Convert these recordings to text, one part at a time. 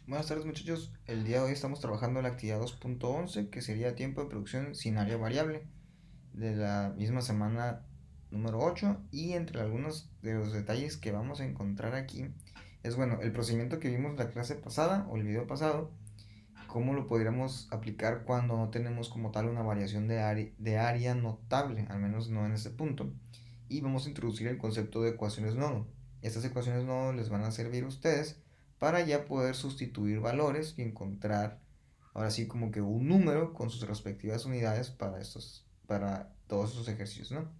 Buenas tardes muchachos, el día de hoy estamos trabajando en la actividad 2.11 que sería tiempo de producción sin área variable de la misma semana número 8 y entre algunos de los detalles que vamos a encontrar aquí es bueno, el procedimiento que vimos en la clase pasada o el video pasado, cómo lo podríamos aplicar cuando no tenemos como tal una variación de área notable, al menos no en este punto, y vamos a introducir el concepto de ecuaciones nodo. Estas ecuaciones nodo les van a servir a ustedes para ya poder sustituir valores y encontrar ahora sí como que un número con sus respectivas unidades para todos esos ejercicios, ¿no?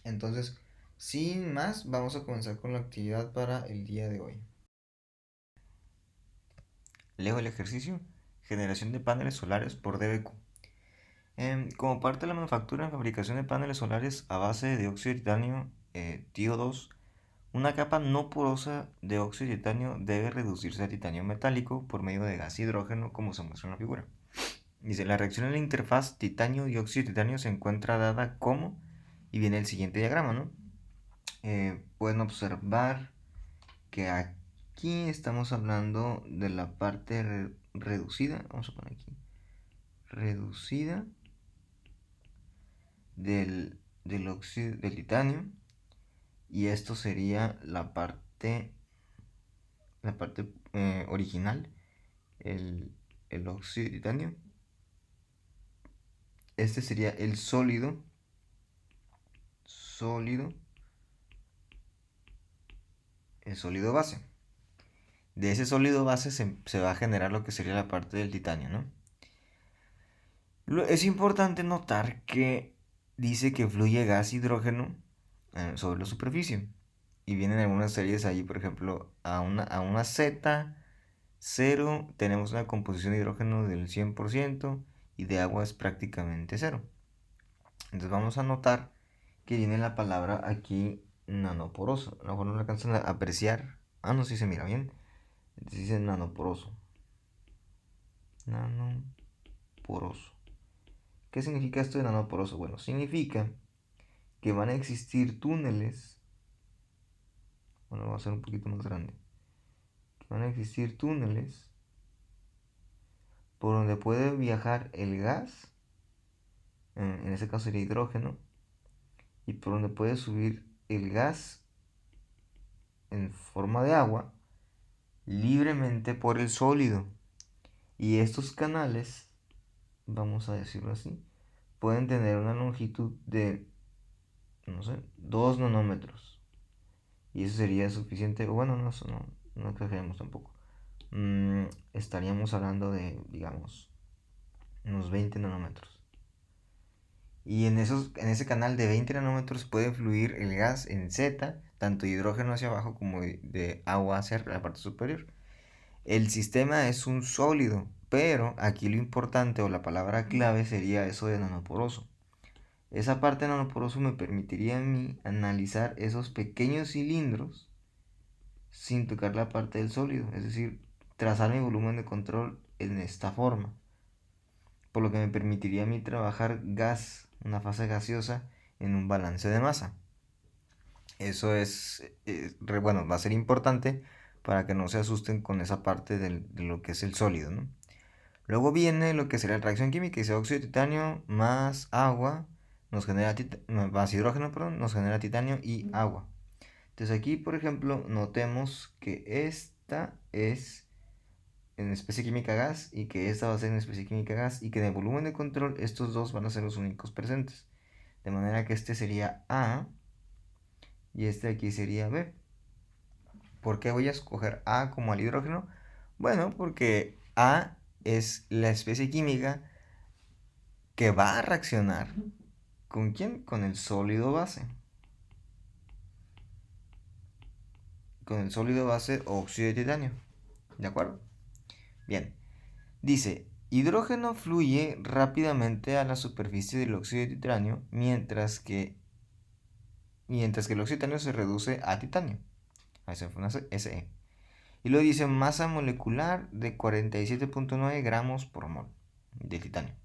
Entonces, sin más, vamos a comenzar con la actividad para el día de hoy. Leo el ejercicio: generación de paneles solares por dBq. Como parte de la manufactura y fabricación de paneles solares a base de dióxido de titanio, TiO2, una capa no porosa de óxido de titanio debe reducirse a titanio metálico por medio de gas hidrógeno, como se muestra en la figura. Dice, la reacción en la interfaz titanio-dióxido de titanio se encuentra dada como, y viene el siguiente diagrama, ¿no? Pueden observar que aquí estamos hablando de la parte reducida, vamos a poner aquí, reducida del óxido del titanio, y esto sería la parte original, el óxido de titanio. Este sería el sólido, el sólido base. De ese sólido base se va a generar lo que sería la parte del titanio, ¿no? Es importante notar que dice que fluye gas hidrógeno sobre la superficie. Y vienen algunas series ahí, por ejemplo, a una Z0 tenemos una composición de hidrógeno del 100% y de agua es prácticamente cero. Entonces vamos a notar que viene la palabra aquí nanoporoso. A lo mejor no lo alcanzan a apreciar. No, sí se mira bien. Entonces dice nanoporoso. Nanoporoso. ¿Qué significa esto de nanoporoso? Bueno, significa que van a existir túneles. Bueno, va a ser un poquito más grande. Que van a existir túneles por donde puede viajar el gas, en este caso sería hidrógeno, y por donde puede subir el gas en forma de agua libremente por el sólido. Y estos canales, vamos a decirlo así, pueden tener una longitud de, no sé, 2 nanómetros. Y eso sería suficiente, bueno, no exageremos tampoco. Estaríamos hablando de, digamos, unos 20 nanómetros. Y en ese canal de 20 nanómetros puede fluir el gas en Z, tanto hidrógeno hacia abajo como de agua hacia la parte superior. El sistema es un sólido, pero aquí lo importante o la palabra clave sería eso de nanoporoso. Esa parte de nanoporoso me permitiría a mí analizar esos pequeños cilindros sin tocar la parte del sólido, es decir, trazar mi volumen de control en esta forma, por lo que me permitiría a mí trabajar gas, una fase gaseosa, en un balance de masa. Eso bueno, va a ser importante para que no se asusten con esa parte de lo que es el sólido, ¿no? Luego viene lo que sería la reacción química, dice óxido de titanio más agua, más hidrógeno, perdón, nos genera titanio y agua. Entonces aquí, por ejemplo, notemos que esta es en especie química gas y que esta va a ser en especie química gas y que en el volumen de control estos dos van a ser los únicos presentes. De manera que este sería A y este aquí sería B. ¿Por qué voy a escoger A como al hidrógeno? Bueno, porque A es la especie química que va a reaccionar ¿con quién? Con el sólido base. Con el sólido base óxido de titanio. ¿De acuerdo? Bien. Dice, hidrógeno fluye rápidamente a la superficie del óxido de titanio mientras que el óxido de titanio se reduce a titanio. Ahí se fue una SE. Y luego dice masa molecular de 47.9 gramos por mol de titanio.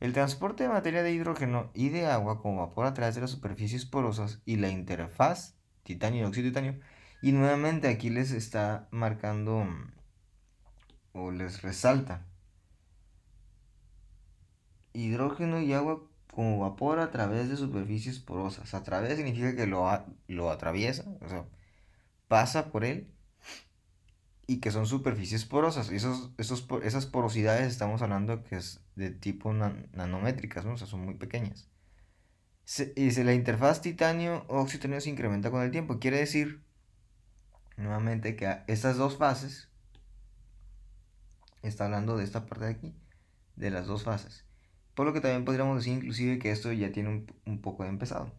El transporte de materia de hidrógeno y de agua como vapor a través de las superficies porosas y la interfaz titanio y óxido de titanio. Y nuevamente aquí les está marcando o les resalta. Hidrógeno y agua como vapor a través de superficies porosas. A través significa que lo atraviesa, o sea, pasa por él y que son superficies porosas. Esas porosidades estamos hablando que es de tipo nanométricas, ¿no? O sea, son muy pequeñas. Y la interfaz titanio-oxiteno se incrementa con el tiempo. Quiere decir, nuevamente, que estas dos fases, está hablando de esta parte de aquí, de las dos fases. Por lo que también podríamos decir inclusive que esto ya tiene un poco de empezado.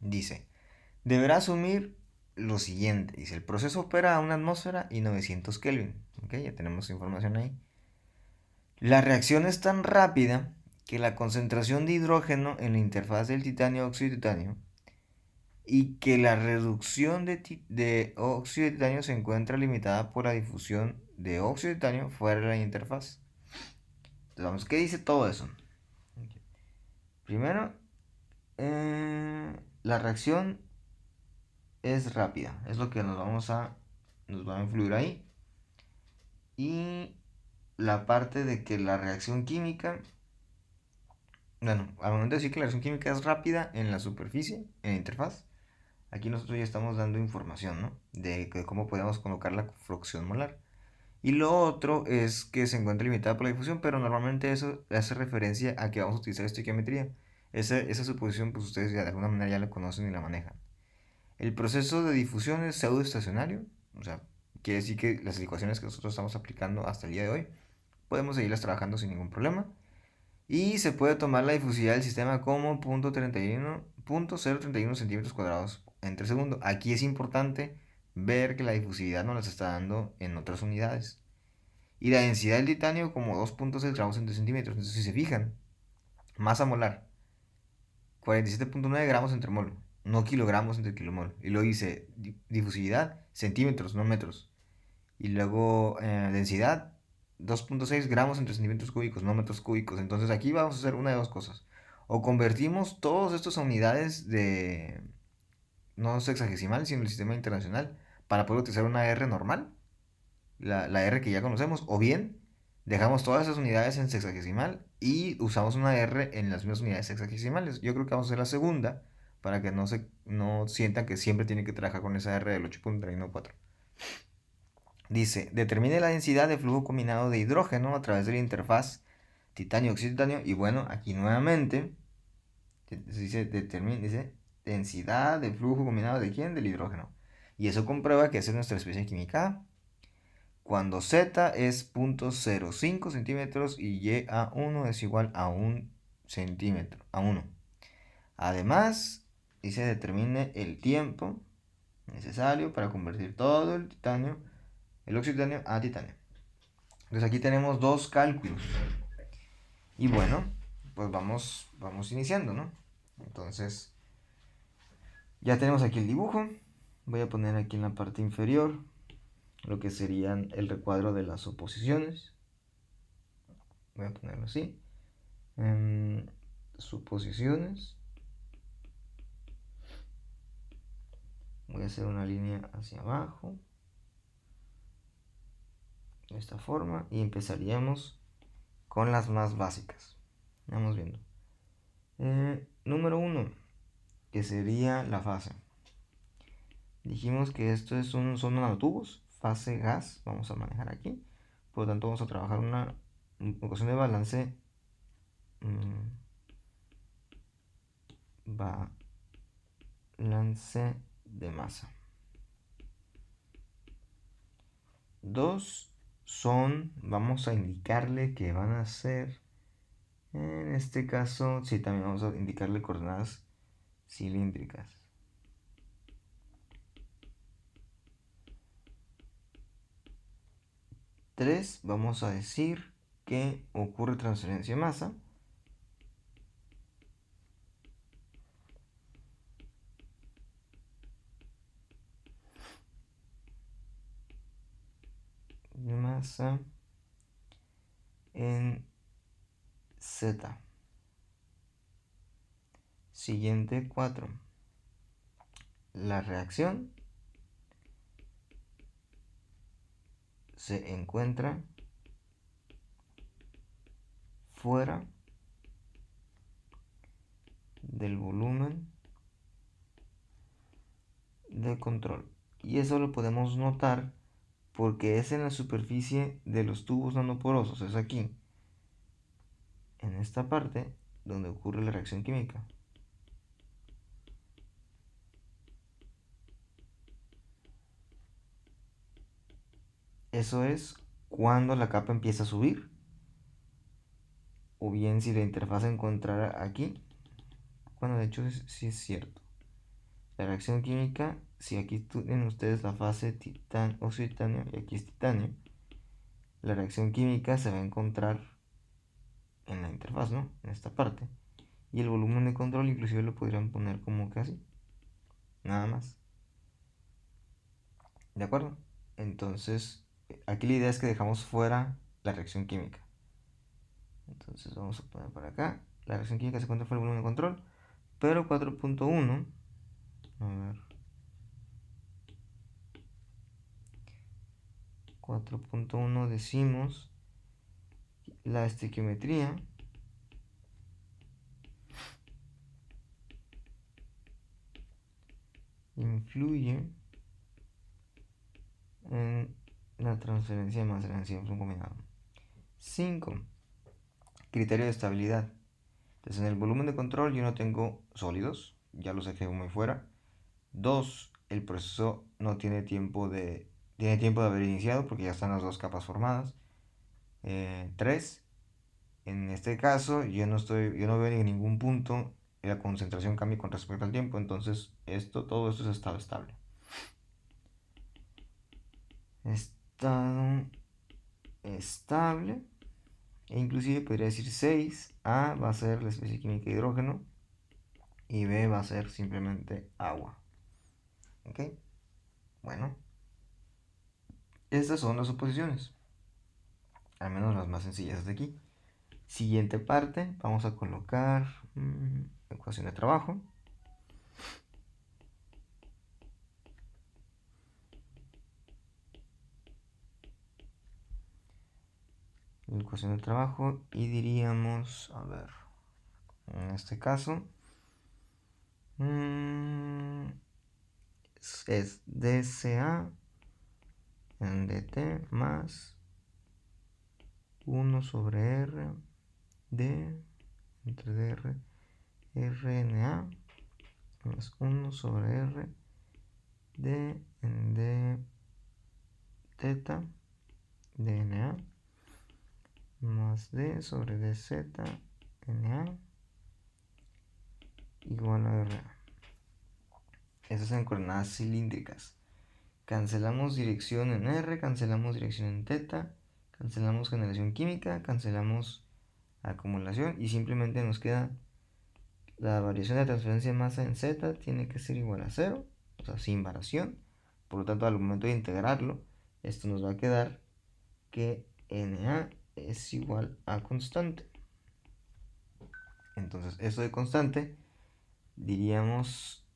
Dice, deberá asumir lo siguiente. Dice, el proceso opera a una atmósfera y 900 Kelvin. Ok, ya tenemos información ahí. La reacción es tan rápida que la concentración de hidrógeno en la interfaz del titanio-óxido de titanio y que la reducción de óxido de titanio se encuentra limitada por la difusión de óxido de titanio fuera de la interfaz. Entonces, vamos, ¿qué dice todo eso? Primero, la reacción es rápida, es lo que nos va a influir ahí. Y la parte de que la reacción química, bueno, al momento de decir que la reacción química es rápida en la superficie, en la interfaz, aquí nosotros ya estamos dando información, ¿no? De cómo podemos colocar la fracción molar. Y lo otro es que se encuentra limitada por la difusión, pero normalmente eso hace referencia a que vamos a utilizar estequiometría. Esa suposición, pues ustedes ya de alguna manera ya la conocen y la manejan. El proceso de difusión es pseudoestacionario, o sea, quiere decir que las ecuaciones que nosotros estamos aplicando hasta el día de hoy podemos seguirlas trabajando sin ningún problema. Y se puede tomar la difusividad del sistema como 0.31 centímetros cuadrados entre segundo. Aquí es importante ver que la difusividad nos la está dando en otras unidades. Y la densidad del titanio como 2.6 gramos entre centímetros. Entonces, si se fijan, masa molar, 47.9 gramos entre mol, no kilogramos entre kilomol. Y luego dice difusividad, centímetros, no metros. Y luego densidad, 2.6 gramos entre centímetros cúbicos, no metros cúbicos. Entonces aquí vamos a hacer una de dos cosas. O convertimos todos estos a unidades de, no sexagesimal, sino el sistema internacional, para poder utilizar una R normal, la R que ya conocemos. O bien, dejamos todas esas unidades en sexagesimal y usamos una R en las mismas unidades sexagesimales. Yo creo que vamos a hacer la segunda, para que no sientan que siempre tienen que trabajar con esa R del 8.314. Dice, determine la densidad de flujo combinado de hidrógeno a través de la interfaz titanio-oxígeno. Y bueno, aquí nuevamente dice, dice densidad de flujo combinado de quién? Del hidrógeno. Y eso comprueba que esa es nuestra especie química cuando Z es 0.05 centímetros y Y a 1 es igual a 1 centímetro, a 1. Además, dice determine el tiempo necesario para convertir todo el óxido de titanio a titanio. Entonces aquí tenemos dos cálculos. Y bueno, pues vamos iniciando, ¿no? Entonces, ya tenemos aquí el dibujo. Voy a poner aquí en la parte inferior lo que serían el recuadro de las oposiciones. Voy a ponerlo así. Suposiciones. Voy a hacer una línea hacia abajo. De esta forma. Y empezaríamos con las más básicas. Vamos viendo. Número 1, que sería la fase. Dijimos que esto son nanotubos, fase gas, vamos a manejar aquí. Por lo tanto, vamos a trabajar una ecuación de balance. Balance de masa. 2 vamos a indicarle que van a ser, en este caso, sí, también vamos a indicarle coordenadas cilíndricas. 3, vamos a decir que ocurre transferencia de masa. De masa en Z. Siguiente 4. La reacción se encuentra fuera del volumen de control. Y eso lo podemos notar porque es en la superficie de los tubos nanoporosos, es aquí, en esta parte donde ocurre la reacción química. Eso es cuando la capa empieza a subir, o bien si la interfaz se encontrara aquí. Bueno, de hecho sí es cierto. La reacción química, si aquí tienen ustedes la fase óxido de titanio y aquí es titanio, la reacción química se va a encontrar en la interfaz, ¿no? En esta parte. Y el volumen de control inclusive lo podrían poner como que así. Nada más. ¿De acuerdo? Entonces, aquí la idea es que dejamos fuera la reacción química. Entonces vamos a poner por acá. La reacción química se encuentra fuera del volumen de control. Pero 4.1, a ver, 4.1 decimos la estequiometría influye en la transferencia de masa de energía en un combinado. 5. Criterio de estabilidad. Entonces en el volumen de control yo no tengo sólidos, ya los dejé muy fuera. 2. El proceso no tiene tiempo de haber iniciado porque ya están las dos capas formadas. 3. En este caso yo no veo en ningún punto la concentración cambie con respecto al tiempo, entonces todo esto es estado estable. Estado estable, e inclusive podría decir 6. A va a ser la especie química de hidrógeno y B va a ser simplemente agua. ¿Ok? Bueno, estas son las suposiciones, al menos las más sencillas de aquí. Siguiente parte, vamos a colocar ecuación de trabajo. Ecuación de trabajo y diríamos, a ver, en este caso es dCA en dt más 1 sobre R d entre dr RNA más 1 sobre R d en d teta DNA más d sobre dz Na igual a RA. Estas son coordenadas cilíndricas. Cancelamos dirección en R, cancelamos dirección en teta, cancelamos generación química, cancelamos acumulación y simplemente nos queda la variación de transferencia de masa en Z tiene que ser igual a 0, o sea, sin variación. Por lo tanto, al momento de integrarlo, esto nos va a quedar que Na es igual a constante. Entonces, esto de constante, diríamos,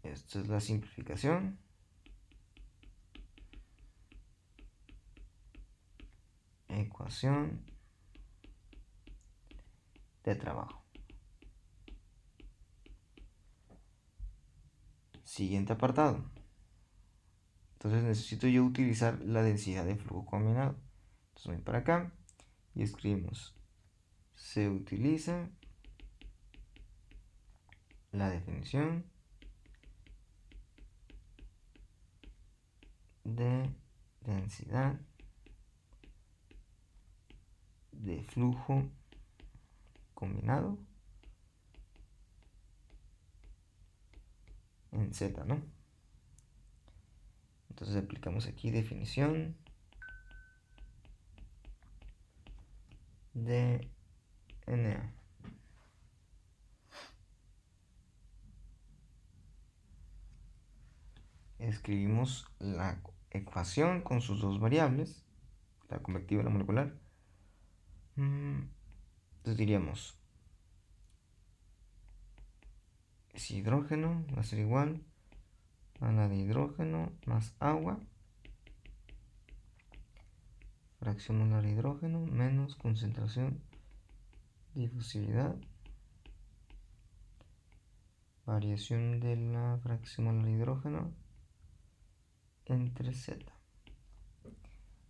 esto es la simplificación. Ecuación de trabajo. Siguiente apartado. Entonces necesito yo utilizar la densidad de flujo combinado. Entonces voy para acá y escribimos: se utiliza la definición de densidad de flujo combinado en Z, ¿no? Entonces aplicamos aquí definición de Na. Escribimos la ecuación con sus dos variables, la convectiva y la molecular. Entonces diríamos, si hidrógeno va a ser igual a la de hidrógeno más agua fracción molar de hidrógeno menos concentración, difusividad, variación de la fracción molar de hidrógeno entre Z.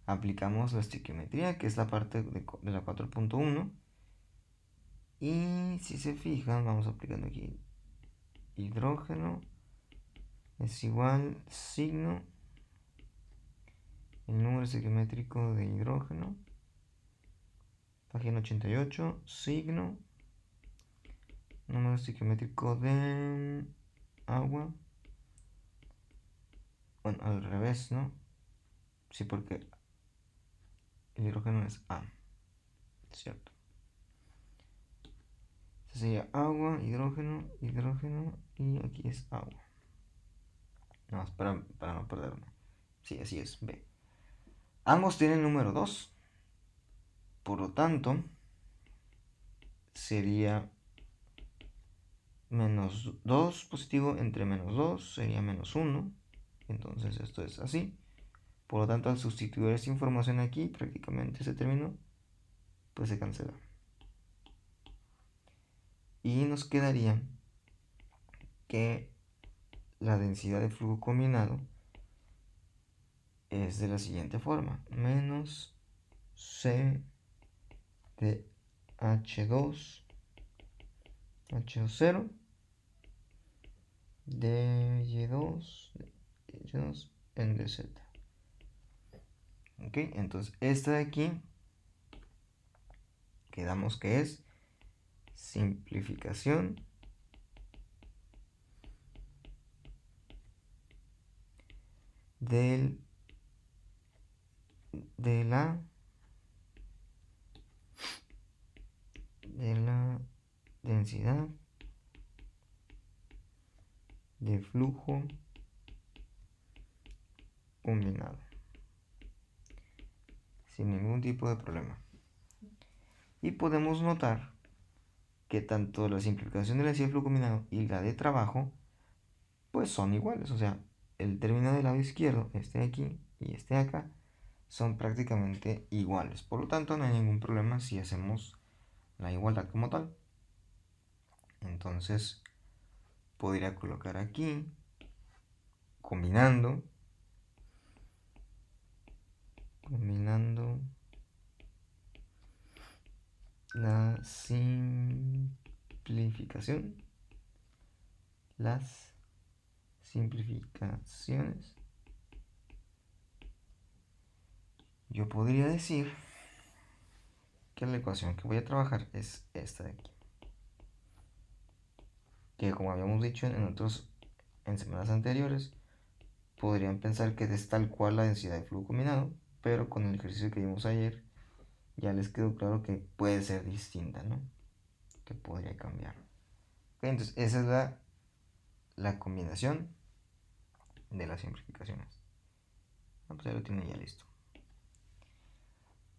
Aplicamos la estequiometría, que es la parte de la 4.1. Y si se fijan, vamos aplicando aquí hidrógeno es igual signo, el número estequiométrico de hidrógeno, página 88, signo, número estequiométrico de agua, bueno, al revés, ¿no? Sí, porque el hidrógeno es A, ¿cierto? Este sería agua, hidrógeno, hidrógeno, y aquí es agua. Nada más para no perderme. Sí, así es, B. Ambos tienen número 2. Por lo tanto, sería menos 2 positivo entre menos 2 sería menos 1. Entonces esto es así. Por lo tanto, al sustituir esta información aquí, prácticamente ese término pues se cancela. Y nos quedaría que la densidad de flujo combinado es de la siguiente forma. Menos C de H2, H0 de Y2 en dz. Ok, entonces esta de aquí quedamos que es simplificación de la densidad de flujo combinado sin ningún tipo de problema. Y podemos notar que tanto la simplificación de la densidad de flujo combinado y la de trabajo pues son iguales. O sea, el término del lado izquierdo, este de aquí y este de acá, son prácticamente iguales. Por lo tanto, no hay ningún problema si hacemos la igualdad como tal. Entonces, podría colocar aquí, combinando la simplificación, las simplificaciones, yo podría decir que la ecuación que voy a trabajar es esta de aquí, que como habíamos dicho en semanas anteriores, podrían pensar que es tal cual la densidad de flujo combinado, pero con el ejercicio que vimos ayer ya les quedó claro que puede ser distinta, ¿no? Que podría cambiar. Okay, entonces esa es la combinación de las simplificaciones. Pues ya lo tiene ya listo.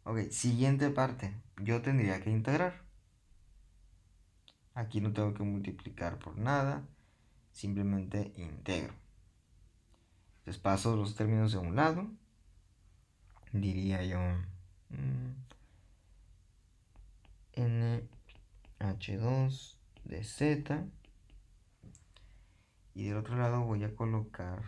Ok, siguiente parte. Yo tendría que integrar. Aquí no tengo que multiplicar por nada, simplemente integro. Entonces paso los términos de un lado, diría yo NH2 de Z, y del otro lado voy a colocar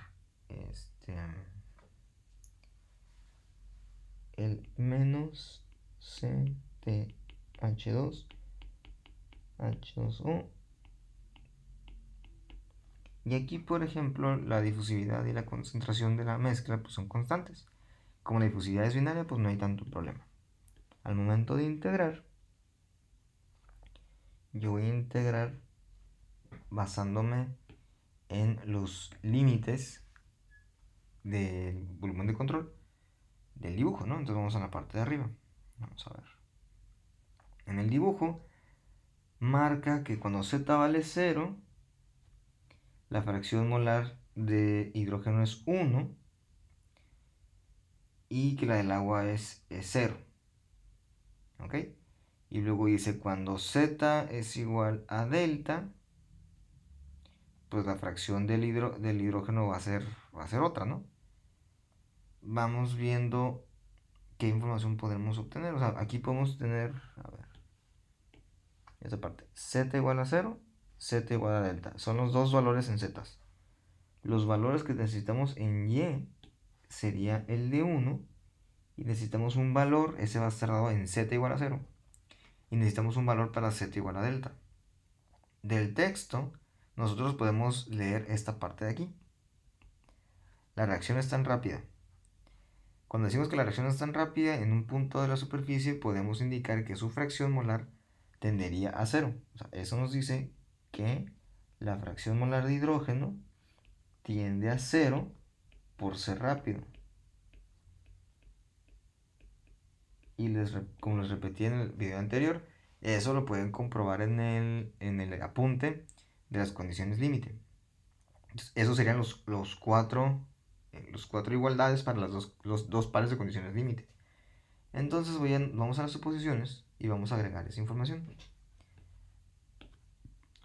el menos C de H2, H2O. Y aquí, por ejemplo, la difusividad y la concentración de la mezcla pues, son constantes. Como la difusividad es binaria, pues no hay tanto problema. Al momento de integrar, yo voy a integrar basándome en los límites del volumen de control del dibujo, ¿no? Entonces vamos a la parte de arriba. Vamos a ver. En el dibujo marca que cuando Z vale 0, la fracción molar de hidrógeno es 1 y que la del agua es 0. ¿Ok? Y luego dice cuando Z es igual a delta, pues la fracción del hidrógeno va a ser otra, ¿no? Vamos viendo ¿qué información podemos obtener? O sea, aquí podemos tener, a ver, esta parte, z igual a 0, z igual a delta. Son los dos valores en z. Los valores que necesitamos en y sería el de 1, y necesitamos un valor, ese va a estar dado en z igual a 0, y necesitamos un valor para z igual a delta. Del texto, nosotros podemos leer esta parte de aquí. La reacción es tan rápida. Cuando decimos que la reacción es tan rápida en un punto de la superficie, podemos indicar que su fracción molar tendería a 0. O sea, eso nos dice que la fracción molar de hidrógeno tiende a 0 por ser rápido. Y como les repetí en el video anterior, eso lo pueden comprobar en el apunte de las condiciones límite. Esos serían los cuatro igualdades para los dos pares de condiciones límite. Entonces vamos a las suposiciones y vamos a agregar esa información.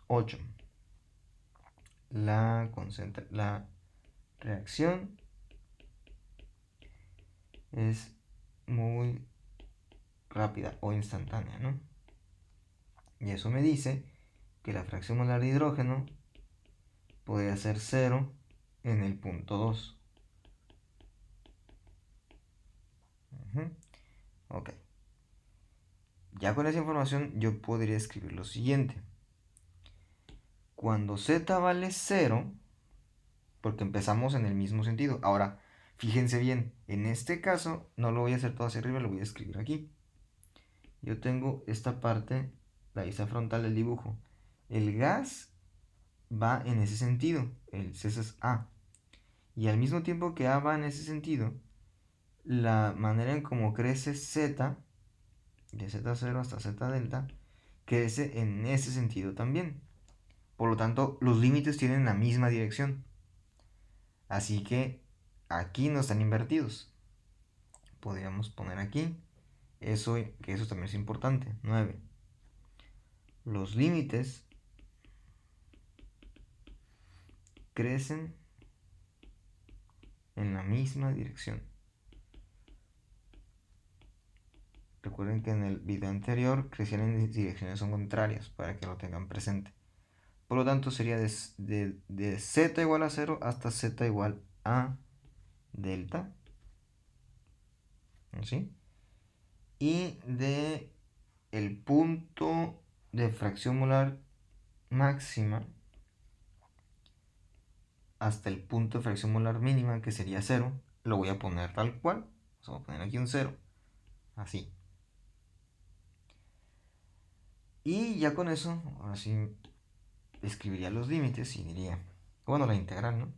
8. La reacción es muy rápida o instantánea, ¿no? Y eso me dice que la fracción molar de hidrógeno podría ser 0 en el punto 2. Ok. Ya con esa información yo podría escribir lo siguiente. Cuando z vale 0, porque empezamos en el mismo sentido. Ahora, fíjense bien, en este caso no lo voy a hacer todo hacia arriba, lo voy a escribir aquí. Yo tengo esta parte, la vista frontal del dibujo. El gas va en ese sentido, el C es A. Y al mismo tiempo que A va en ese sentido, la manera en cómo crece Z, de Z0 hasta Z delta, crece en ese sentido también. Por lo tanto, los límites tienen la misma dirección. Así que aquí no están invertidos. Podríamos poner aquí eso, que eso también es importante. 9. Los límites crecen en la misma dirección. Recuerden que en el video anterior crecían en direcciones contrarias para que lo tengan presente. Por lo tanto sería de z igual a 0 hasta z igual a delta. ¿Sí? Y de el punto de fracción molar máxima hasta el punto de fracción molar mínima, que sería 0, lo voy a poner tal cual. Vamos a poner aquí un 0. Así. Y ya con eso, ahora sí, escribiría los límites y diría, bueno, la integral, ¿no?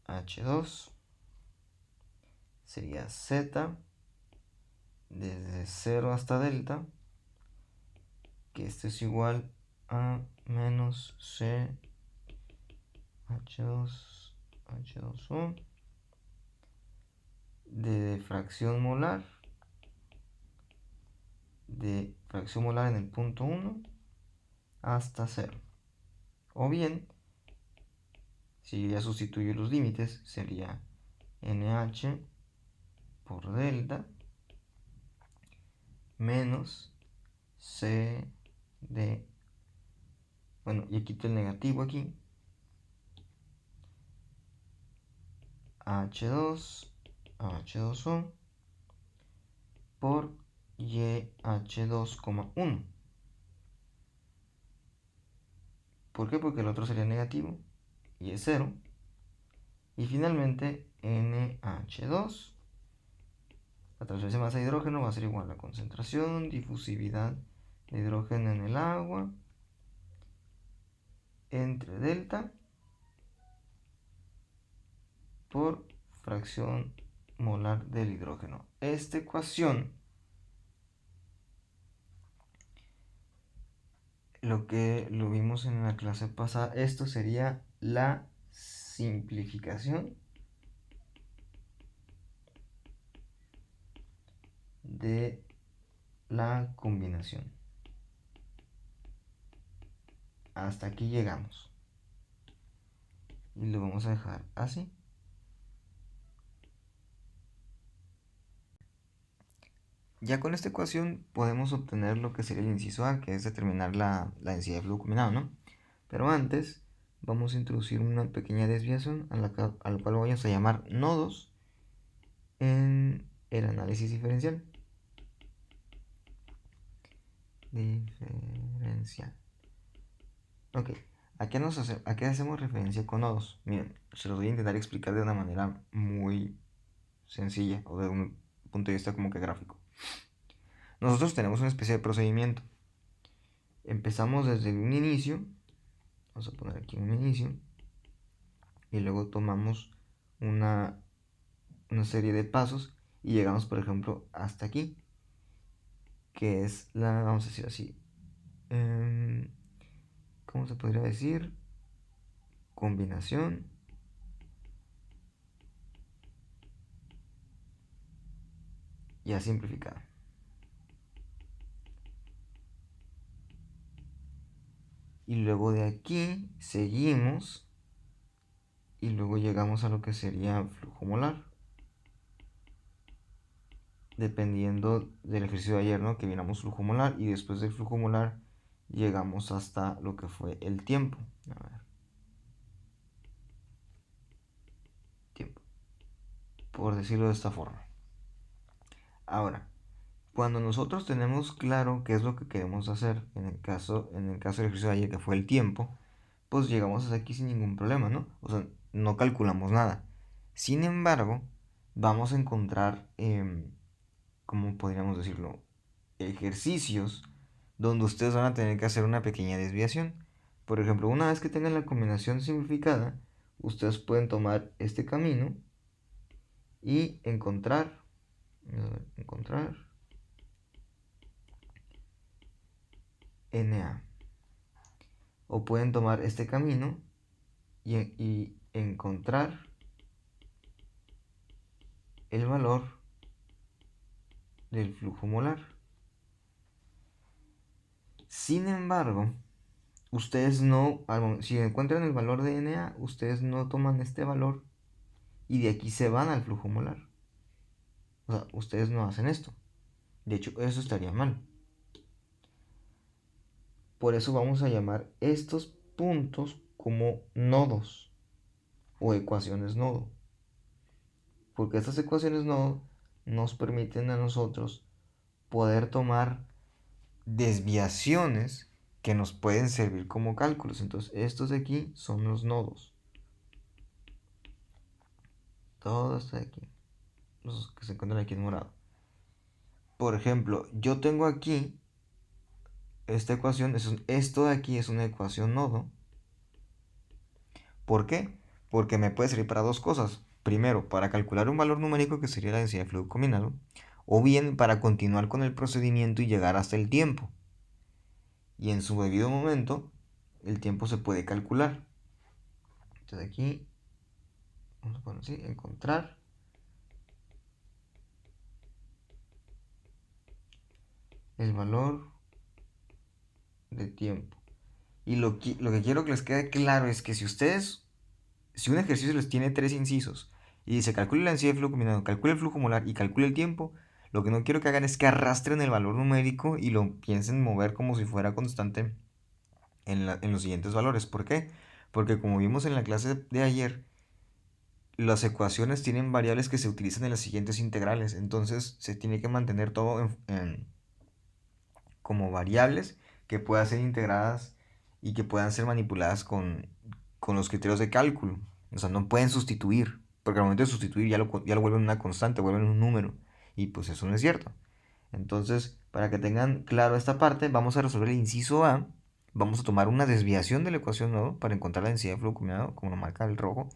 NH2 sería Z desde 0 hasta delta, que esto es igual a menos C H2O de fracción molar en el punto 1 hasta 0. O bien, si yo ya sustituyo los límites, sería NH por delta menos C de, bueno, y quito el negativo aquí, H2 H2O por YH2,1. ¿Por qué? Porque el otro sería negativo y es 0. Y finalmente NH2, la transferencia de masa de hidrógeno va a ser igual a la concentración, difusividad de hidrógeno en el agua entre delta por fracción molar del hidrógeno. Esta ecuación, lo que lo vimos en la clase pasada, esto sería la simplificación de la combinación. Hasta aquí llegamos. Y lo vamos a dejar así. Ya con esta ecuación podemos obtener lo que sería el inciso A, que es determinar la densidad de flujo combinado, ¿no? Pero antes vamos a introducir una pequeña desviación a la cual vamos a llamar nodos en el análisis diferencial. Ok, ¿a qué hacemos referencia con nodos? Miren, se los voy a intentar explicar de una manera muy sencilla o de un punto de vista como que gráfico. Nosotros tenemos una especie de procedimiento. Empezamos desde un inicio, vamos a poner aquí un inicio, y luego tomamos una serie de pasos y llegamos, por ejemplo, hasta aquí, que es vamos a decir así, ¿cómo se podría decir? Combinación ya simplificada. Y luego de aquí seguimos y luego llegamos a lo que sería flujo molar. Dependiendo del ejercicio de ayer, ¿no? Que miramos flujo molar y después del flujo molar llegamos hasta lo que fue el tiempo. A ver. Tiempo. Por decirlo de esta forma. Ahora, cuando nosotros tenemos claro qué es lo que queremos hacer, en el caso del ejercicio de ayer que fue el tiempo, pues llegamos hasta aquí sin ningún problema, ¿no? O sea, no calculamos nada. Sin embargo, vamos a encontrar, ¿cómo podríamos decirlo? Ejercicios donde ustedes van a tener que hacer una pequeña desviación. Por ejemplo, una vez que tengan la combinación simplificada, ustedes pueden tomar este camino y encontrar NA. O pueden tomar este camino y encontrar el valor del flujo molar. Sin embargo, ustedes no, si encuentran el valor de NA, ustedes no toman este valor y de aquí se van al flujo molar. O sea, ustedes no hacen esto. De hecho, eso estaría mal. Por eso vamos a llamar estos puntos como nodos o ecuaciones nodo. Porque estas ecuaciones nodo nos permiten a nosotros poder tomar desviaciones que nos pueden servir como cálculos. Entonces, estos de aquí son los nodos. Todo esto de aquí. Los que se encuentran aquí en morado. Por ejemplo, yo tengo aquí esta ecuación, esto de aquí es una ecuación nodo. ¿Por qué? Porque me puede servir para dos cosas. Primero, para calcular un valor numérico que sería la densidad de fluido combinado, o bien para continuar con el procedimiento y llegar hasta el tiempo. Y en su debido momento, el tiempo se puede calcular. Entonces aquí, vamos a poner así, encontrar el valor de tiempo. Y lo que quiero que les quede claro es que si un ejercicio les tiene 3 incisos y dice calcule la densidad de flujo combinado, calcule el flujo molar y calcule el tiempo, lo que no quiero que hagan es que arrastren el valor numérico y lo piensen mover como si fuera constante en los siguientes valores. ¿Por qué? Porque como vimos en la clase de ayer, las ecuaciones tienen variables que se utilizan en las siguientes integrales. Entonces se tiene que mantener todo como variables que puedan ser integradas y que puedan ser manipuladas con los criterios de cálculo. O sea, no pueden sustituir, porque al momento de sustituir ya lo vuelven una constante, vuelven un número. Y pues eso no es cierto. Entonces, para que tengan claro esta parte, vamos a resolver el inciso A. Vamos a tomar una desviación de la ecuación nodo para encontrar la densidad de flujo combinado, como lo marca el rojo.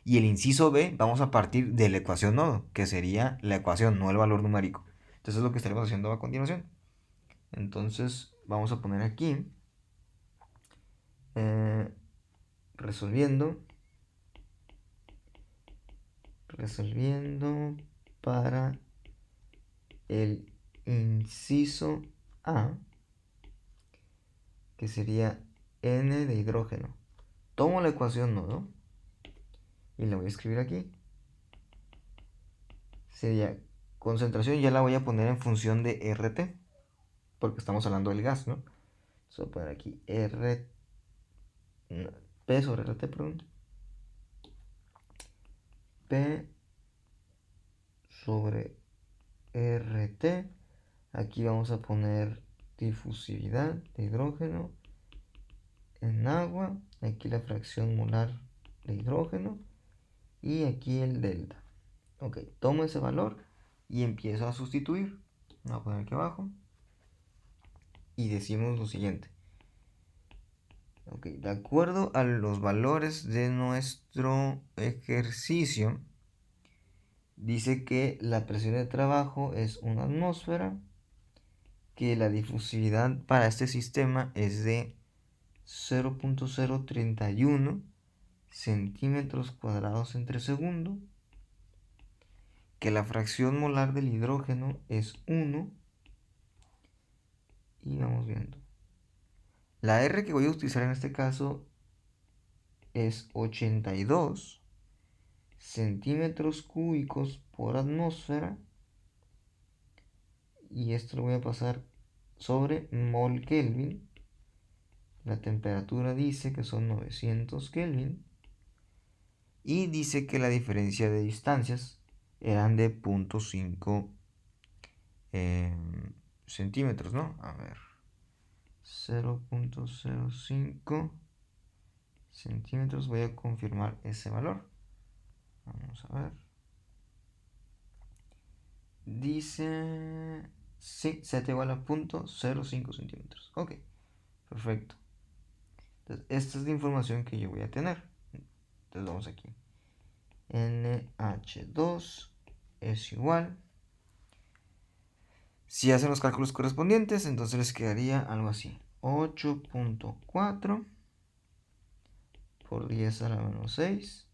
Y el inciso B, vamos a partir de la ecuación nodo, que sería la ecuación, no el valor numérico. Entonces es lo que estaremos haciendo a continuación. Entonces, vamos a poner aquí, resolviendo para el inciso A, que sería N de hidrógeno. Tomo la ecuación nodo y la voy a escribir aquí. Sería concentración ya la voy a poner en función de RT, porque estamos hablando del gas, ¿no? Entonces voy a poner aquí P sobre RT, perdón. P sobre RT. Aquí vamos a poner difusividad de hidrógeno en agua. Aquí la fracción molar de hidrógeno. Y aquí el delta. Ok, tomo ese valor y empiezo a sustituir. Voy a poner aquí abajo. Y decimos lo siguiente. Ok, de acuerdo a los valores de nuestro ejercicio, dice que la presión de trabajo es 1 atmósfera, que la difusividad para este sistema es de 0.031 centímetros cuadrados entre segundo, que la fracción molar del hidrógeno es 1, y vamos viendo. La R que voy a utilizar en este caso es 82 centímetros cúbicos por atmósfera, y esto lo voy a pasar sobre mol Kelvin. La temperatura dice que son 900 Kelvin. Y dice que la diferencia de distancias eran de 0.5 centímetros, ¿no? A ver. 0.05 centímetros. Voy a confirmar ese valor. Vamos a ver. Dice... Sí, Z igual a 0.05 centímetros. Ok, perfecto. Entonces, esta es la información que yo voy a tener. Entonces vamos aquí. NH2 es igual. Si hacen los cálculos correspondientes, entonces les quedaría algo así. 8.4 por 10 a la menos 6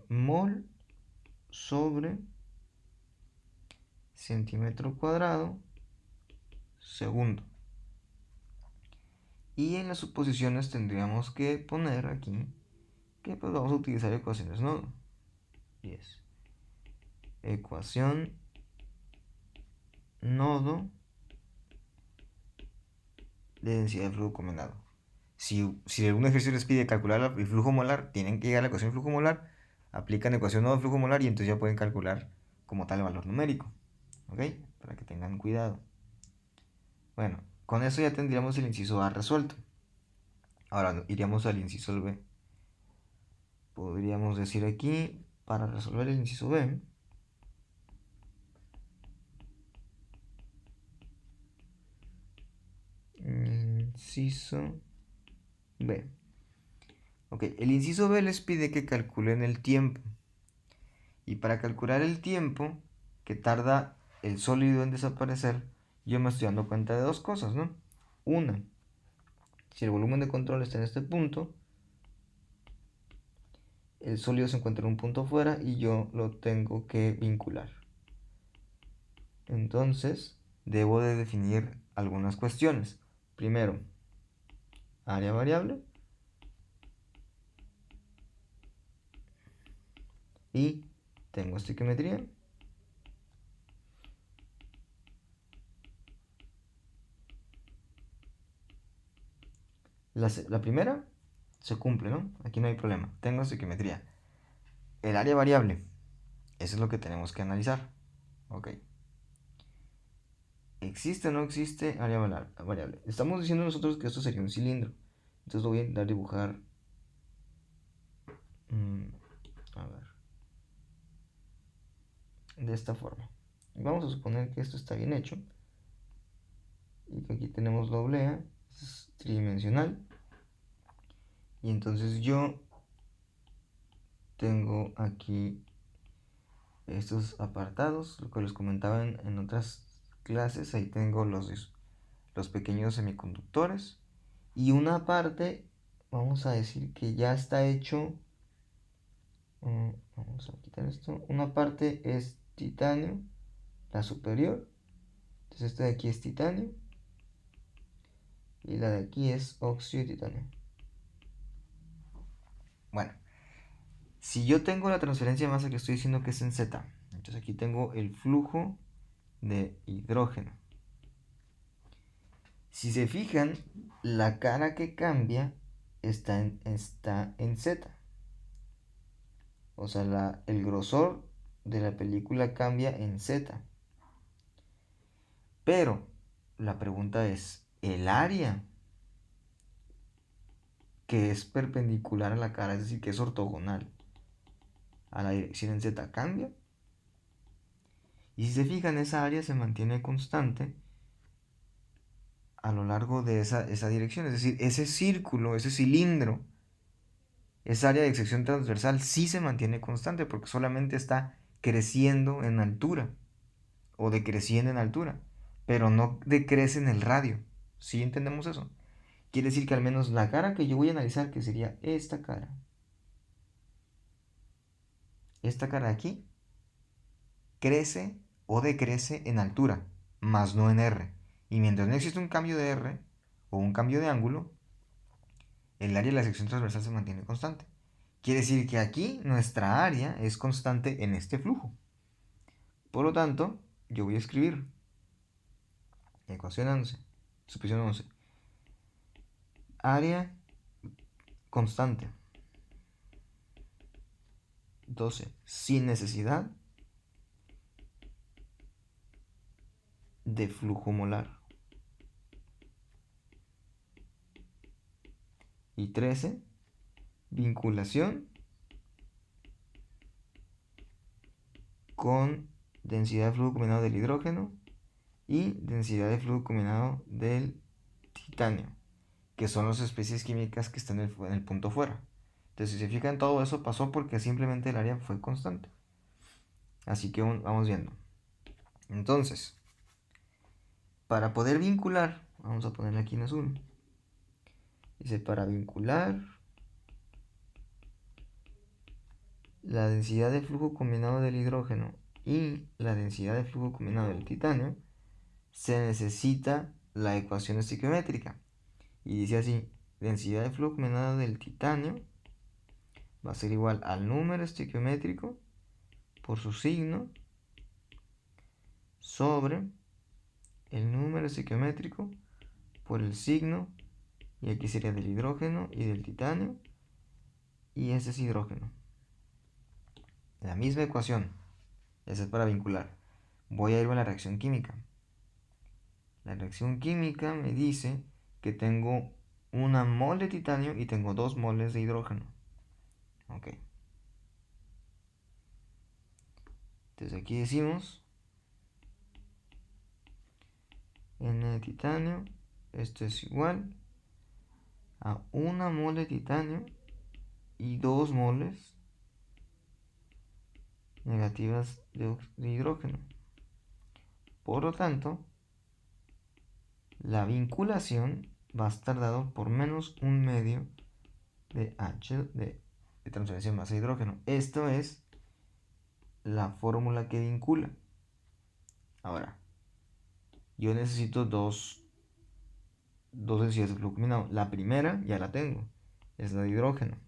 mol sobre centímetro cuadrado segundo. Y en las suposiciones tendríamos que poner aquí que pues vamos a utilizar ecuaciones, ¿no? 10. Ecuación nodo de densidad de flujo combinado. Si algún ejercicio les pide calcular el flujo molar, tienen que llegar a la ecuación de flujo molar, aplican ecuación nodo de flujo molar y entonces ya pueden calcular como tal el valor numérico. ¿Ok? Para que tengan cuidado. Bueno, con eso ya tendríamos el inciso A resuelto. Ahora iríamos al inciso B. Podríamos decir aquí, para resolver el inciso B, inciso B. Ok, el inciso B les pide que calculen el tiempo. Y para calcular el tiempo que tarda el sólido en desaparecer, yo me estoy dando cuenta de dos cosas, ¿no? Una, si el volumen de control está en este punto, el sólido se encuentra en un punto fuera y yo lo tengo que vincular. Entonces, debo de definir algunas cuestiones. Primero, área variable. Y tengo estequiometría. La primera se cumple, ¿no? Aquí no hay problema. Tengo estequiometría. El área variable. Eso es lo que tenemos que analizar. Ok. ¿Existe o no existe área variable? Estamos diciendo nosotros que esto sería un cilindro. Entonces lo voy a intentar dibujar. A ver. De esta forma. Vamos a suponer que esto está bien hecho. Y que aquí tenemos la oblea. Es tridimensional. Y entonces yo tengo aquí estos apartados, lo que les comentaba en otras clases. Ahí tengo los pequeños semiconductores. Y una parte, vamos a decir que ya está hecho. Vamos a quitar esto. Una parte es titanio, la superior. Entonces esta de aquí es titanio. Y la de aquí es óxido de titanio. Bueno, si yo tengo la transferencia de masa que estoy diciendo que es en Z, entonces Entonces aquí tengo el flujo de hidrógeno. Si se fijan, la cara que cambia está en Z. O sea, el grosor de la película cambia en Z. Pero la pregunta es, ¿el área que es perpendicular a la cara, es decir, que es ortogonal a la dirección en Z, cambia? Y si se fijan, esa área se mantiene constante a lo largo de esa dirección. Es decir, ese círculo, ese cilindro, esa área de sección transversal sí se mantiene constante porque solamente está creciendo en altura o decreciendo en altura, pero no decrece en el radio. ¿Sí entendemos eso? Quiere decir que al menos la cara que yo voy a analizar, que sería esta cara de aquí, crece o decrece en altura, más no en R. Y mientras no existe un cambio de R o un cambio de ángulo, el área de la sección transversal se mantiene constante. Quiere decir que aquí nuestra área es constante en este flujo. Por lo tanto, yo voy a escribir ecuación 11, suposición 11. Área constante. 12. Sin necesidad de flujo molar. Y 13. Vinculación con densidad de flujo combinado del hidrógeno y densidad de flujo combinado del titanio, que son las especies químicas que están en el punto fuera. Entonces, si se fijan, todo eso pasó porque simplemente el área fue constante. Así que vamos viendo. Entonces, para poder vincular, vamos a ponerle aquí en azul. Dice, para vincular la densidad de flujo combinado del hidrógeno y la densidad de flujo combinado del titanio, se necesita la ecuación estequiométrica. Y dice así, densidad de flujo combinado del titanio va a ser igual al número estequiométrico por su signo sobre el número estequiométrico por el signo, y aquí sería del hidrógeno y del titanio, y ese es hidrógeno. La misma ecuación, esa es para vincular. Voy a irme a la reacción química. La reacción química me dice que tengo una mol de titanio y tengo 2 moles de hidrógeno. Ok. Entonces aquí decimos N de titanio, esto es igual a 1 mol de titanio y 2 moles negativas de hidrógeno. Por lo tanto, la vinculación va a estar dado por menos 1/2 de H de transferencia de masa de hidrógeno. Esto es la fórmula que vincula. Ahora, yo necesito dos densidades de flujo combinado. La primera ya la tengo, es la de hidrógeno.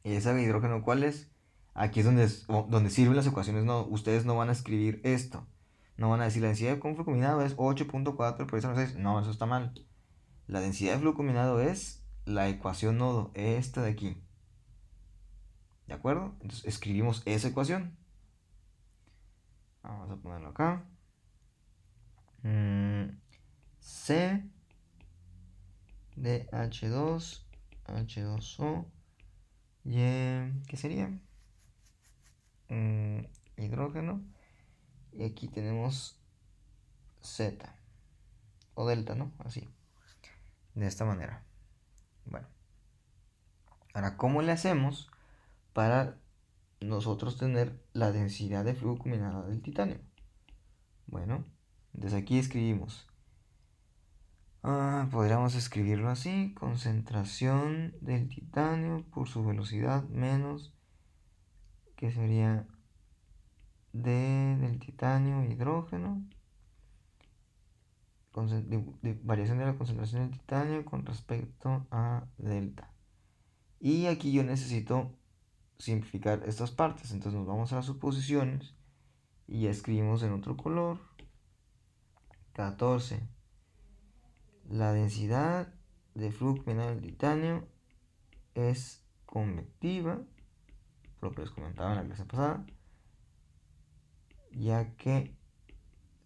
¿Esa de hidrógeno cuál es? Aquí es donde sirven las ecuaciones. No, ustedes no van a escribir esto. No van a decir la densidad de flujo combinado es 8.4 por eso no 6. No, eso está mal. La densidad de flujo combinado es la ecuación nodo, esta de aquí. ¿De acuerdo? Entonces escribimos esa ecuación. Vamos a ponerlo acá. C de H2, H2O, y ¿qué sería? Hidrógeno. Y aquí tenemos Z o delta, ¿no? Así, de esta manera. Bueno, ahora, ¿cómo le hacemos para nosotros tener la densidad de flujo combinado del titanio? Bueno, desde aquí escribimos, podríamos escribirlo así: concentración del titanio por su velocidad menos, que sería D del titanio hidrógeno, variación de la concentración del titanio con respecto a delta. Y aquí yo necesito simplificar estas partes, entonces nos vamos a las suposiciones Y ya escribimos en otro color. 14. La densidad de flujo combinado del titanio es convectiva, lo que les comentaba en la clase pasada, ya que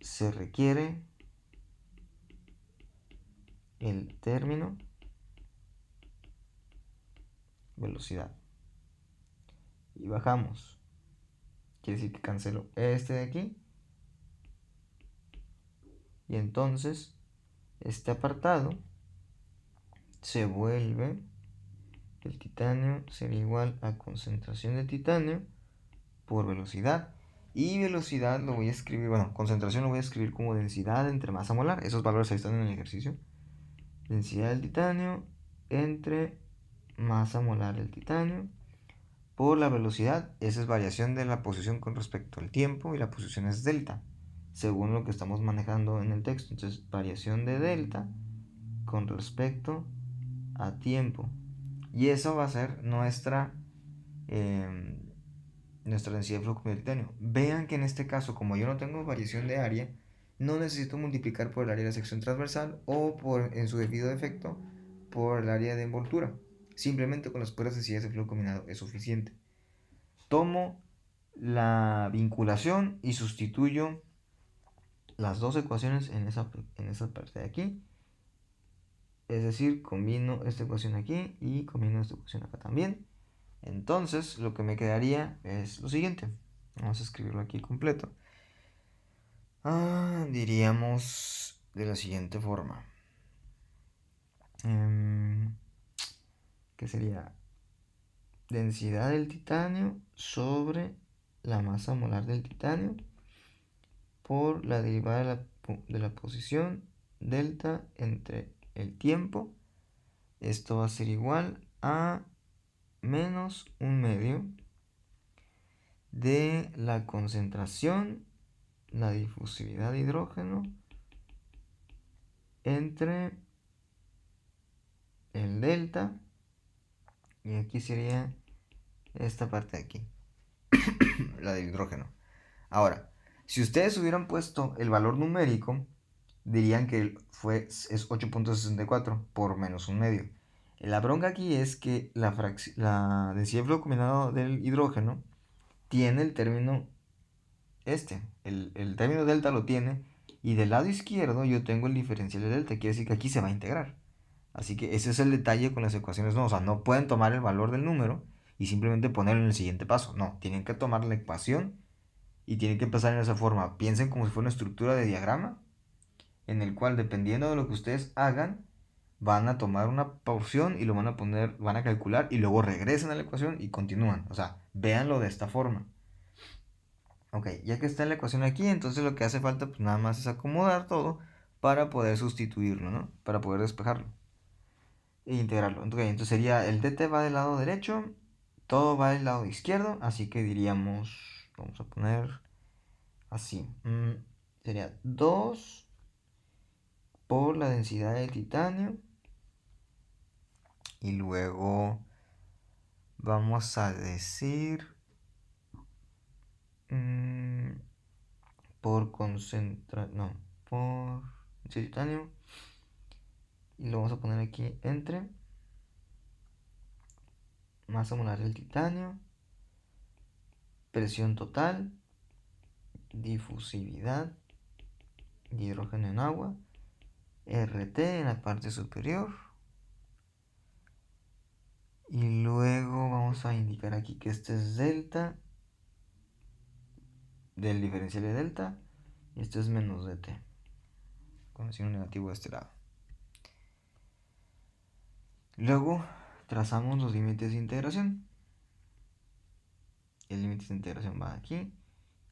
se requiere el término velocidad. Y bajamos. Quiere decir que cancelo este de aquí. Y entonces este apartado se vuelve, el titanio sería igual a concentración de titanio por velocidad. Y velocidad lo voy a escribir, bueno, concentración lo voy a escribir como densidad entre masa molar. Esos valores ahí están en el ejercicio. Densidad del titanio entre masa molar del titanio por la velocidad. Esa es variación de la posición con respecto al tiempo y la posición es delta, según lo que estamos manejando en el texto. Entonces, variación de delta con respecto a tiempo. Y eso va a ser nuestra densidad de flujo de titanio. Vean que en este caso, como yo no tengo variación de área, no necesito multiplicar por el área de la sección transversal o por, en su debido defecto, por el área de envoltura. Simplemente con las puras densidades de flujo combinado es suficiente. Tomo la vinculación y sustituyo las dos ecuaciones en esa parte de aquí. Es decir, combino esta ecuación aquí y combino esta ecuación acá también. Entonces, lo que me quedaría es lo siguiente. Vamos a escribirlo aquí completo. Diríamos de la siguiente forma. ¿Qué sería? Densidad del titanio sobre la masa molar del titanio por la derivada de la posición delta entre el tiempo. Esto va a ser igual a menos 1/2 de la concentración, la difusividad de hidrógeno entre el delta, y aquí sería esta parte de aquí, la del hidrógeno. Ahora, si ustedes hubieran puesto el valor numérico, dirían que es 8.64 por menos 1/2. La bronca aquí es que la densidad de flujo combinado del hidrógeno tiene el término el término delta lo tiene, y del lado izquierdo yo tengo el diferencial de delta, quiere decir que aquí se va a integrar. Así que ese es el detalle con las ecuaciones, no, o sea, no pueden tomar el valor del número y simplemente ponerlo en el siguiente paso, no, tienen que tomar la ecuación y tienen que empezar en esa forma. Piensen como si fuera una estructura de diagrama en el cual, dependiendo de lo que ustedes hagan, van a tomar una porción y lo van a poner, van a calcular y luego regresan a la ecuación y continúan. O sea, véanlo de esta forma. Ok, ya que está la ecuación aquí, entonces lo que hace falta pues nada más es acomodar todo para poder sustituirlo, ¿no? Para poder despejarlo e integrarlo. Entonces sería el dt va del lado derecho, todo va del lado izquierdo, así que diríamos, vamos a poner así, sería 2 por la densidad de titanio y luego vamos a decir por por titanio, y lo vamos a poner aquí entre masa molar del titanio, presión total, difusividad de hidrógeno en agua, RT en la parte superior, y luego vamos a indicar aquí que este es delta del diferencial de delta y esto es menos dt con el signo negativo de este lado. Luego trazamos los límites de integración. El límite de integración va aquí,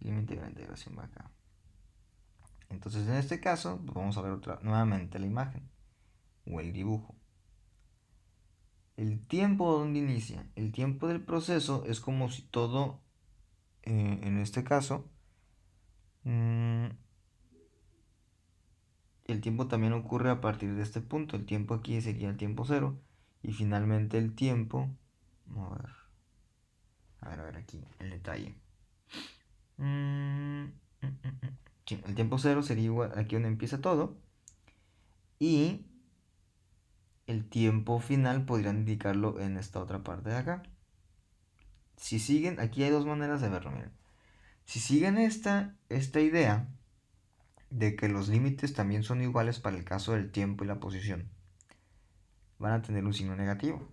el límite de la integración va acá. Entonces en este caso vamos a ver nuevamente la imagen o el dibujo. El tiempo donde inicia, el tiempo del proceso es como si todo, en este caso, el tiempo también ocurre a partir de este punto. El tiempo aquí sería el tiempo cero. Y finalmente el tiempo, a ver aquí el detalle. Sí, el tiempo cero sería igual aquí donde empieza todo. Y el tiempo final podrían indicarlo en esta otra parte de acá. Si siguen, aquí hay dos maneras de verlo, miren. Si siguen esta idea de que los límites también son iguales para el caso del tiempo y la posición, van a tener un signo negativo.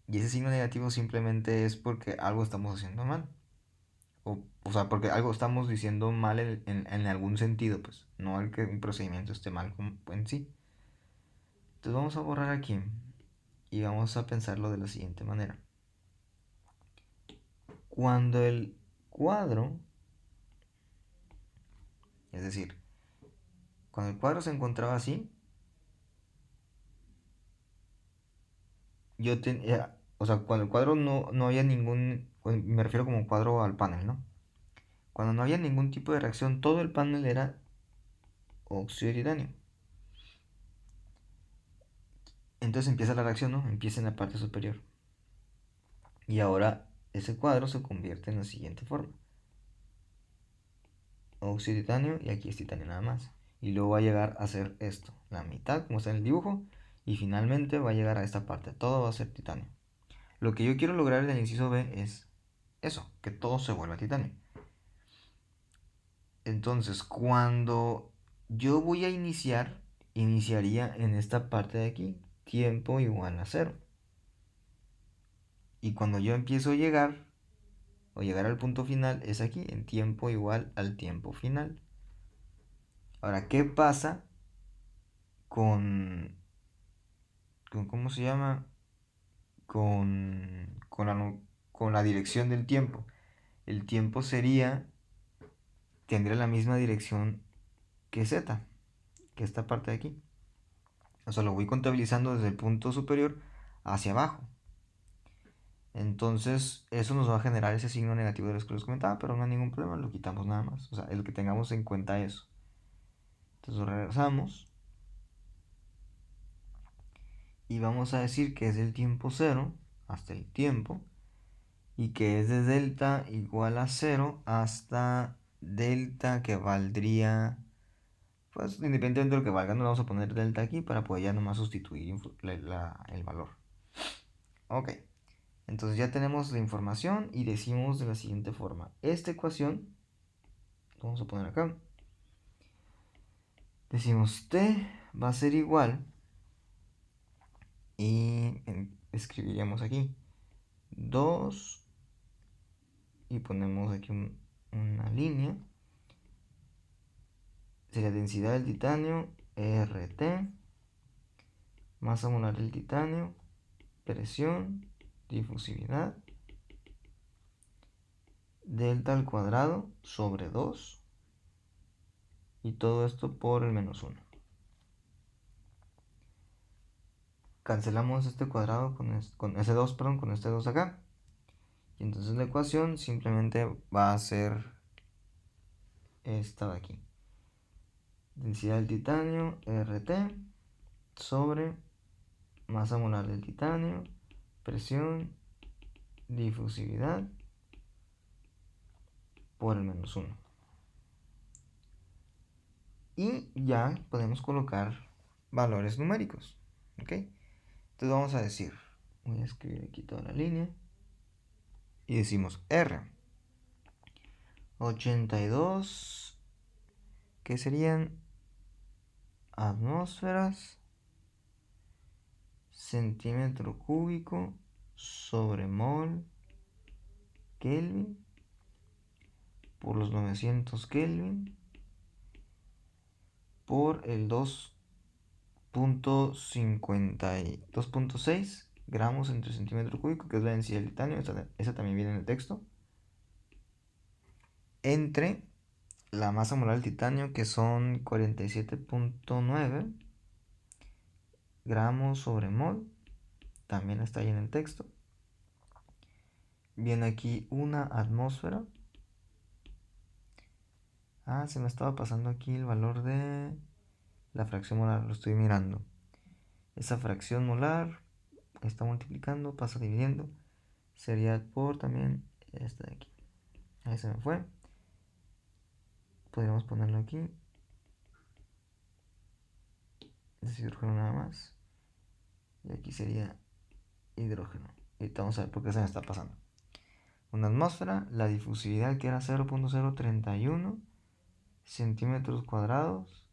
Y ese signo negativo simplemente es porque algo estamos haciendo mal. O sea, porque algo estamos diciendo mal en algún sentido, pues. No el que un procedimiento esté mal en sí. Entonces vamos a borrar aquí. Y vamos a pensarlo de la siguiente manera. Cuando el cuadro, es decir, cuando el cuadro se encontraba así, yo tenía, o sea, cuando el cuadro no había ningún, me refiero como cuadro al panel, ¿no? Cuando no había ningún tipo de reacción, todo el panel era óxido de titanio. Entonces empieza la reacción, ¿no? Empieza en la parte superior. Y ahora ese cuadro se convierte en la siguiente forma. Óxido de titanio y aquí es titanio nada más. Y luego va a llegar a ser esto, la mitad como está en el dibujo. Y finalmente va a llegar a esta parte, todo va a ser titanio. Lo que yo quiero lograr en el inciso B es eso, que todo se vuelva titanio. Entonces, cuando yo voy a iniciaría en esta parte de aquí, tiempo igual a 0. Y cuando yo empiezo a llegar, o llegar al punto final, es aquí, en tiempo igual al tiempo final. Ahora, ¿qué pasa con ¿cómo se llama? Con la dirección del tiempo. El tiempo tendría la misma dirección que z, que esta parte de aquí. O sea, lo voy contabilizando desde el punto superior hacia abajo. Entonces, eso nos va a generar ese signo negativo de los que les comentaba, pero no hay ningún problema, lo quitamos nada más. O sea, el que tengamos en cuenta eso. Entonces, regresamos. Y vamos a decir que es del tiempo 0 hasta el tiempo. Y que es de delta igual a 0 hasta delta que valdría, pues independientemente de lo que valga, no le vamos a poner delta aquí para poder ya nomás sustituir el valor. Ok, entonces ya tenemos la información y decimos de la siguiente forma. Esta ecuación, vamos a poner acá, decimos t va a ser igual, y escribiríamos aquí 2 y ponemos aquí una línea. Sería densidad del titanio, RT, masa molar del titanio, presión, difusividad, delta al cuadrado sobre 2, y todo esto por el menos 1. Cancelamos este cuadrado con ese 2, perdón, con este 2 acá. Y entonces la ecuación simplemente va a ser esta de aquí. Densidad del titanio, RT, sobre masa molar del titanio, presión, difusividad, por el menos 1. Y ya podemos colocar valores numéricos. ¿Ok? Entonces vamos a decir, voy a escribir aquí toda la línea. Y decimos R. 82, que serían atmósferas, centímetro cúbico sobre mol Kelvin por los 900 Kelvin por el 2.6 gramos entre centímetro cúbico, que es la densidad del titanio, esa también viene en el texto, entre la masa molar del titanio, que son 47.9 gramos sobre mol, también está ahí en el texto. Viene aquí una atmósfera. Se me estaba pasando aquí el valor de la fracción molar, lo estoy mirando. Esa fracción molar está multiplicando, pasa dividiendo, sería por también esta de aquí. Ahí se me fue. podríamos ponerlo aquí. Es hidrógeno nada más. Y aquí sería hidrógeno. Y vamos a ver por qué se me está pasando. Una atmósfera, la difusividad que era 0.031 centímetros cuadrados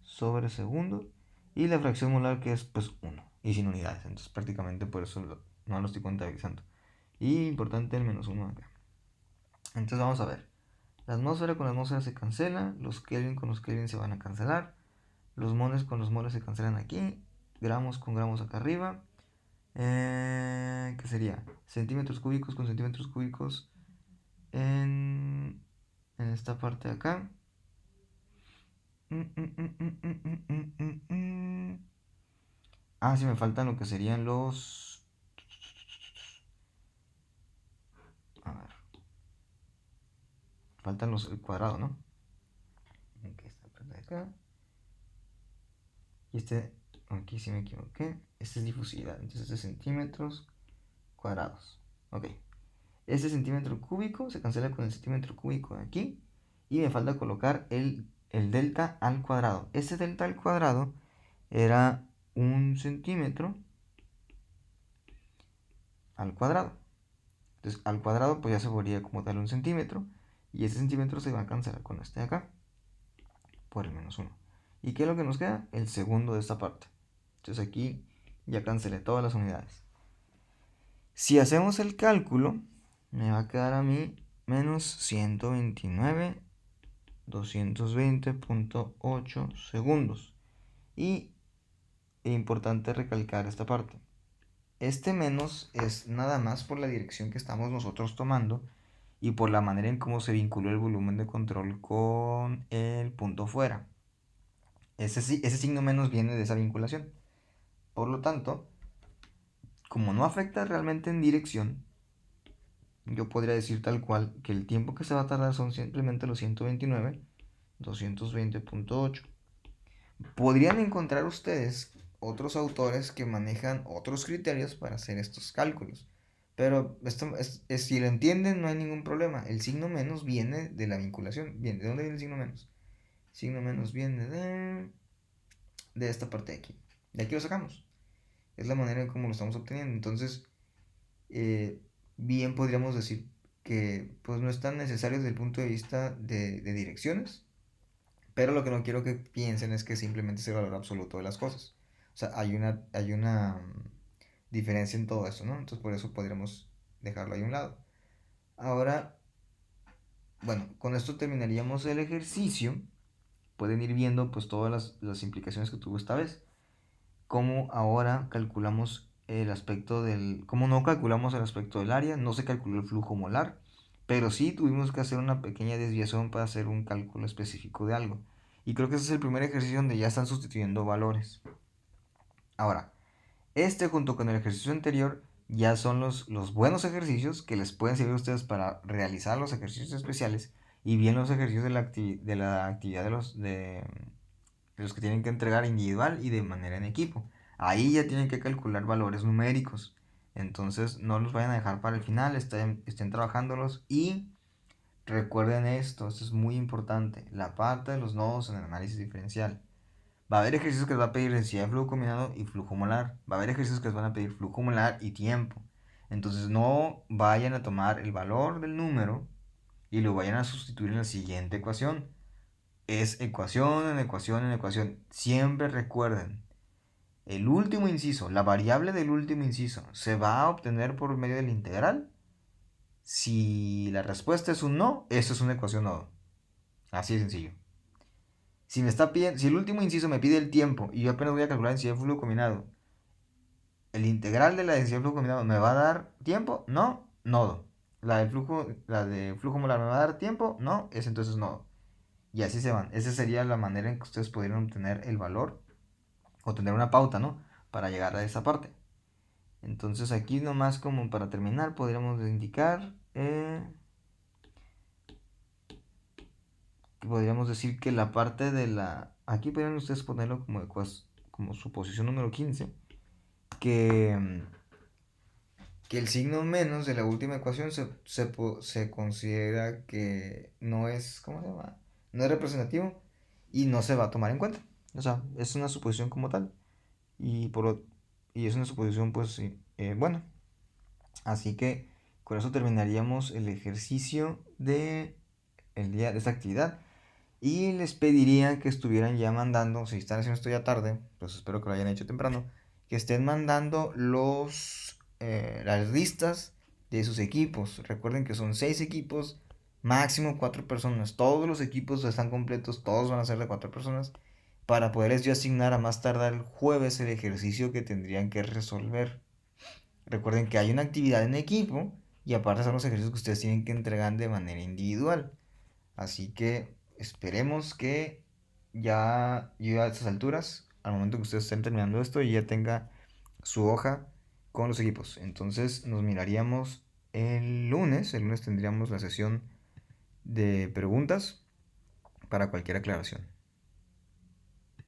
sobre segundo. Y la fracción molar que es pues 1 y sin unidades. Entonces prácticamente por eso no lo estoy contabilizando. Y importante el -1 acá. Entonces vamos a ver. La atmósfera con la atmósfera se cancela. Los Kelvin con los Kelvin se van a cancelar. Los moles con los moles se cancelan aquí. Gramos con gramos acá arriba. ¿Qué sería? Centímetros cúbicos con centímetros cúbicos en esta parte de acá. Ah, sí, me faltan lo que serían los... A ver. Faltan los el cuadrado, ¿no? Aquí está parte de acá. Y este, aquí sí me equivoqué. Este es difusividad. Entonces este es centímetros cuadrados. Ok. Este centímetro cúbico se cancela con el centímetro cúbico de aquí. Y me falta colocar el delta al cuadrado. Ese delta al cuadrado era 1 centímetro al cuadrado. Entonces al cuadrado pues ya se podría como tal 1 centímetro. Y ese centímetro se va a cancelar con este de acá. Por el -1. ¿Y qué es lo que nos queda? El segundo de esta parte. Entonces aquí ya cancelé todas las unidades. Si hacemos el cálculo, me va a quedar a mí menos 129 220.8 segundos. Y es importante recalcar esta parte. Este menos es nada más por la dirección que estamos nosotros tomando y por la manera en cómo se vinculó el volumen de control con el punto fuera. Ese signo menos viene de esa vinculación. Por lo tanto, como no afecta realmente en dirección, yo podría decir tal cual que el tiempo que se va a tardar son simplemente los 129, 220.8. Podrían encontrar ustedes otros autores que manejan otros criterios para hacer estos cálculos. Pero esto si lo entienden, no hay ningún problema. El signo menos viene de la vinculación. Bien, ¿de dónde viene el signo menos? El signo menos viene de esta parte de aquí. De aquí lo sacamos. Es la manera en cómo lo estamos obteniendo. Entonces, bien podríamos decir que pues no es tan necesario desde el punto de vista de direcciones, pero lo que no quiero que piensen es que simplemente es el valor absoluto de las cosas. O sea, hay una diferencia en todo eso, ¿no? Entonces por eso podríamos dejarlo ahí a un lado. Ahora, bueno, con esto terminaríamos el ejercicio. Pueden ir viendo pues todas las implicaciones que tuvo esta vez. Cómo ahora calculamos el aspecto del... Cómo no calculamos el aspecto del área, no se calculó el flujo molar, pero sí tuvimos que hacer una pequeña desviación para hacer un cálculo específico de algo. Y creo que ese es el primer ejercicio donde ya están sustituyendo valores. Ahora, este junto con el ejercicio anterior ya son los buenos ejercicios que les pueden servir a ustedes para realizar los ejercicios especiales y bien los ejercicios de la actividad de los que tienen que entregar individual y de manera en equipo. Ahí ya tienen que calcular valores numéricos. Entonces no los vayan a dejar para el final, estén trabajándolos y recuerden esto es muy importante, la parte de los nodos en el análisis diferencial. Va a haber ejercicios que les va a pedir densidad de flujo combinado y flujo molar. Va a haber ejercicios que les van a pedir flujo molar y tiempo. Entonces no vayan a tomar el valor del número y lo vayan a sustituir en la siguiente ecuación. Es ecuación en ecuación en ecuación. Siempre recuerden, el último inciso, la variable del último inciso, se va a obtener por medio de la integral. Si la respuesta es un no, eso es una ecuación nodo. Así de sencillo. Si me está pidiendo, si el último inciso me pide el tiempo y yo apenas voy a calcular densidad de flujo combinado, el integral de la densidad de flujo combinado me va a dar tiempo, no, nodo. La de flujo molar me va a dar tiempo, no, es entonces nodo. Y así se van. Esa sería la manera en que ustedes podrían obtener el valor o tener una pauta, ¿no? Para llegar a esa parte. Entonces aquí nomás como para terminar podríamos indicar que podríamos decir que la parte de la... Aquí podrían ustedes ponerlo como su posición número 15. Que el signo menos de la última ecuación se considera que no es, ¿cómo se llama? no es representativo y no se va a tomar en cuenta. O sea, es una suposición como tal y, y es una suposición pues sí, buena. Así que con eso terminaríamos el ejercicio de el día de esta actividad. Y les pediría que estuvieran ya mandando, si están haciendo esto ya tarde, pues espero que lo hayan hecho temprano, que estén mandando las listas de sus equipos. Recuerden que son 6 equipos, máximo 4 personas. Todos los equipos están completos, todos van a ser de 4 personas, para poderles yo asignar a más tardar el jueves el ejercicio que tendrían que resolver. Recuerden que hay una actividad en equipo y aparte son los ejercicios que ustedes tienen que entregar de manera individual. Así que esperemos que ya yo a estas alturas, al momento que ustedes estén terminando esto, ya tenga su hoja con los equipos. Entonces nos miraríamos el lunes. El lunes tendríamos la sesión de preguntas para cualquier aclaración.